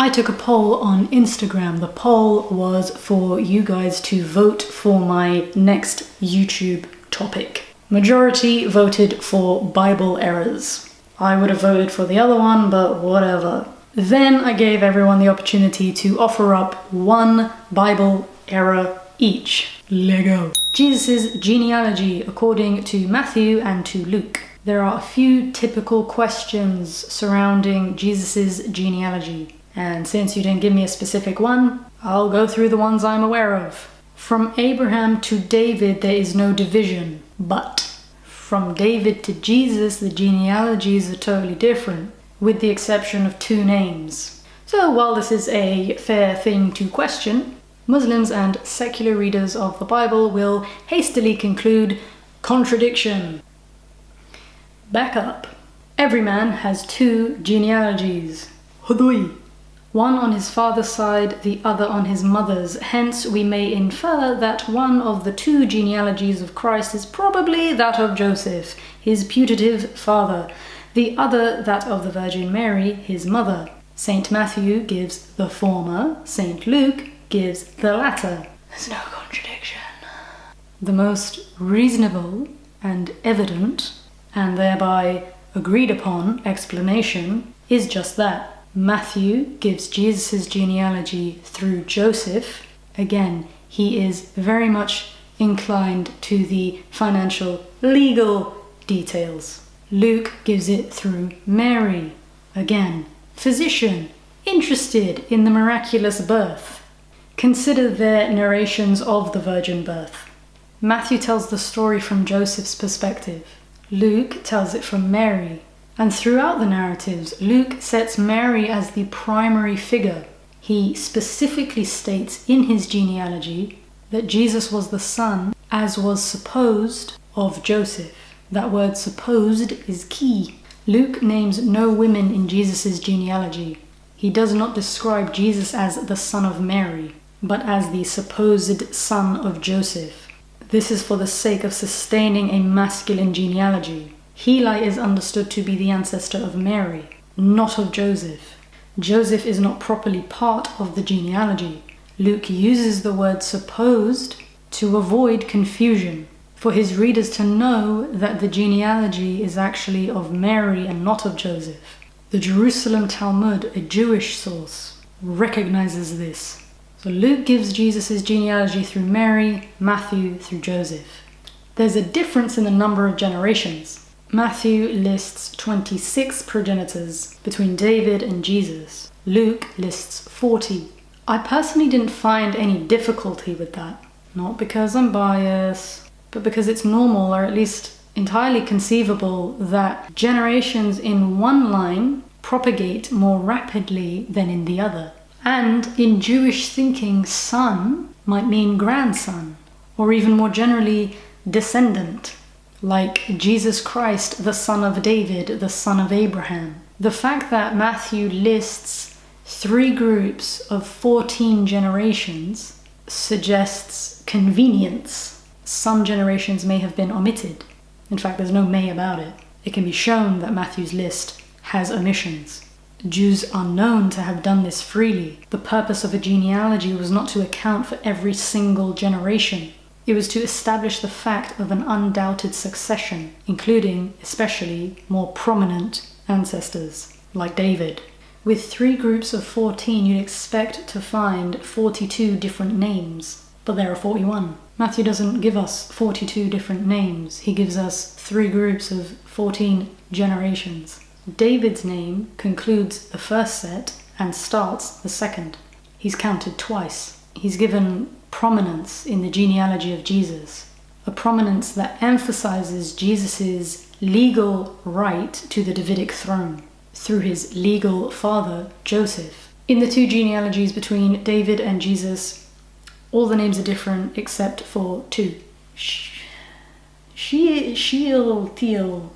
I took a poll on Instagram. The poll was for you guys to vote for my next YouTube topic. Majority voted for Bible errors. I would have voted for the other one, but whatever. Then I gave everyone the opportunity to offer up one Bible error each. Lego. Jesus' genealogy according to Matthew and to Luke. There are a few typical questions surrounding Jesus' genealogy. And since you didn't give me a specific one, I'll go through the ones I'm aware of. From Abraham to David, there is no division, but from David to Jesus, the genealogies are totally different, with the exception of 2 names. So while this is a fair thing to question, Muslims and secular readers of the Bible will hastily conclude contradiction. Back up. Every man has 2 genealogies. Hudui. One on his father's side, the other on his mother's. Hence, we may infer that one of the 2 genealogies of Christ is probably that of Joseph, his putative father, the other that of the Virgin Mary, his mother. St. Matthew gives the former, St. Luke gives the latter. There's no contradiction. The most reasonable and evident, and thereby agreed upon explanation is just that. Matthew gives Jesus' genealogy through Joseph. Again, he is very much inclined to the financial, legal details. Luke gives it through Mary. Again, physician, interested in the miraculous birth. Consider their narrations of the virgin birth. Matthew tells the story from Joseph's perspective. Luke tells it from Mary. And throughout the narratives, Luke sets Mary as the primary figure. He specifically states in his genealogy that Jesus was the son, as was supposed, of Joseph. That word supposed is key. Luke names no women in Jesus' genealogy. He does not describe Jesus as the son of Mary, but as the supposed son of Joseph. This is for the sake of sustaining a masculine genealogy. Heli is understood to be the ancestor of Mary, not of Joseph. Joseph is not properly part of the genealogy. Luke uses the word supposed to avoid confusion, for his readers to know that the genealogy is actually of Mary and not of Joseph. The Jerusalem Talmud, a Jewish source, recognizes this. So Luke gives Jesus' genealogy through Mary, Matthew through Joseph. There's a difference in the number of generations. Matthew lists 26 progenitors between David and Jesus. Luke lists 40. I personally didn't find any difficulty with that. Not because I'm biased, but because it's normal, or at least entirely conceivable, that generations in one line propagate more rapidly than in the other. And in Jewish thinking, son might mean grandson, or even more generally, descendant. Like Jesus Christ, the son of David, the son of Abraham. The fact that Matthew lists 3 groups of 14 generations suggests convenience. Some generations may have been omitted. In fact, there's no may about it. It can be shown that Matthew's list has omissions. Jews are known to have done this freely. The purpose of a genealogy was not to account for every single generation. It was to establish the fact of an undoubted succession, including, especially, more prominent ancestors, like David. With 3 groups of 14, you'd expect to find 42 different names, but there are 41. Matthew doesn't give us 42 different names. He gives us 3 groups of 14 generations. David's name concludes the first set and starts the second. He's counted twice. He's given prominence in the genealogy of Jesus, a prominence that emphasizes Jesus' legal right to the Davidic throne through his legal father, Joseph. In the 2 genealogies between David and Jesus, all the names are different except for 2. Shealtiel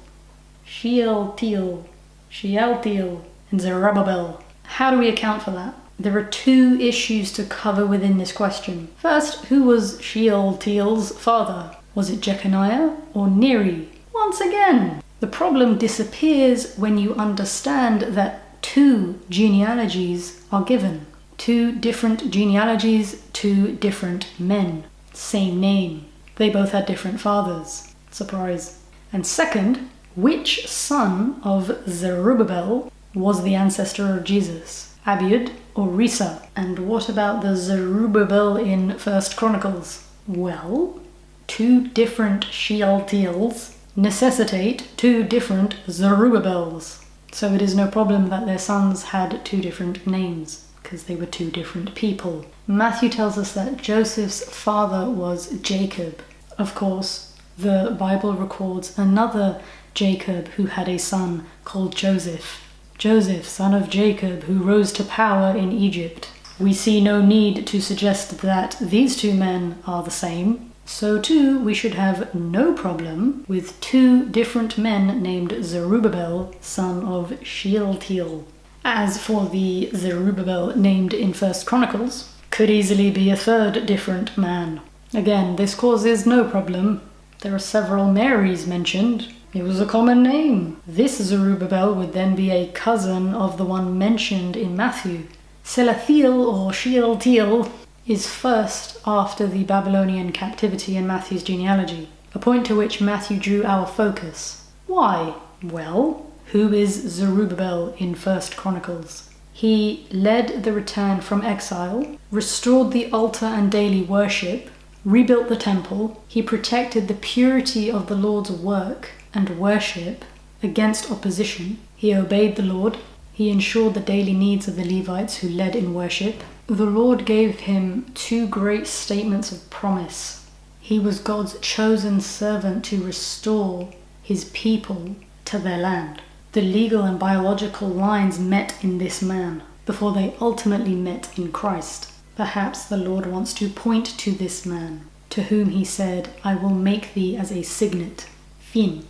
and Zerubbabel. How do we account for that? There are 2 issues to cover within this question. First, who was Shealtiel's father? Was it Jeconiah or Neri? Once again, the problem disappears when you understand that 2 genealogies are given. 2 different genealogies, 2 different men. Same name. They both had different fathers. Surprise. And second, which son of Zerubbabel was the ancestor of Jesus? Abiud or Risa? And what about the Zerubbabel in 1st Chronicles? Well, 2 different Shealtiels necessitate 2 different Zerubbabels. So it is no problem that their sons had 2 different names, because they were 2 different people. Matthew tells us that Joseph's father was Jacob. Of course, the Bible records another Jacob who had a son called Joseph. Joseph, son of Jacob, who rose to power in Egypt. We see no need to suggest that these 2 men are the same. So too, we should have no problem with 2 different men named Zerubbabel, son of Shealtiel. As for the Zerubbabel named in 1st Chronicles, could easily be a 3rd different man. Again, this causes no problem. There are several Marys mentioned. It was a common name. This Zerubbabel would then be a cousin of the one mentioned in Matthew. Shealtiel or Shealtiel is first after the Babylonian captivity in Matthew's genealogy, a point to which Matthew drew our focus. Why? Well, who is Zerubbabel in 1st Chronicles? He led the return from exile, restored the altar and daily worship, rebuilt the temple. He protected the purity of the Lord's work and worship against opposition. He obeyed the Lord. He ensured the daily needs of the Levites who led in worship. The Lord gave him 2 great statements of promise. He was God's chosen servant to restore his people to their land. The legal and biological lines met in this man before they ultimately met in Christ. Perhaps the Lord wants to point to this man, to whom he said, I will make thee as a signet. Fin.